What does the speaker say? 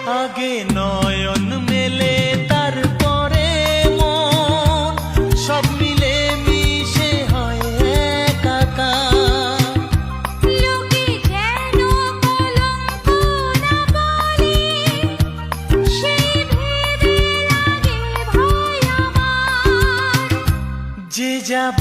আগে নয়ন মেলে তারপরে মন সব মিলে মিশে হয় একাকার। লোকে কেন কলঙ্ক না বলে, সেই ভেবে লাগে ভয় আমার। যে যাব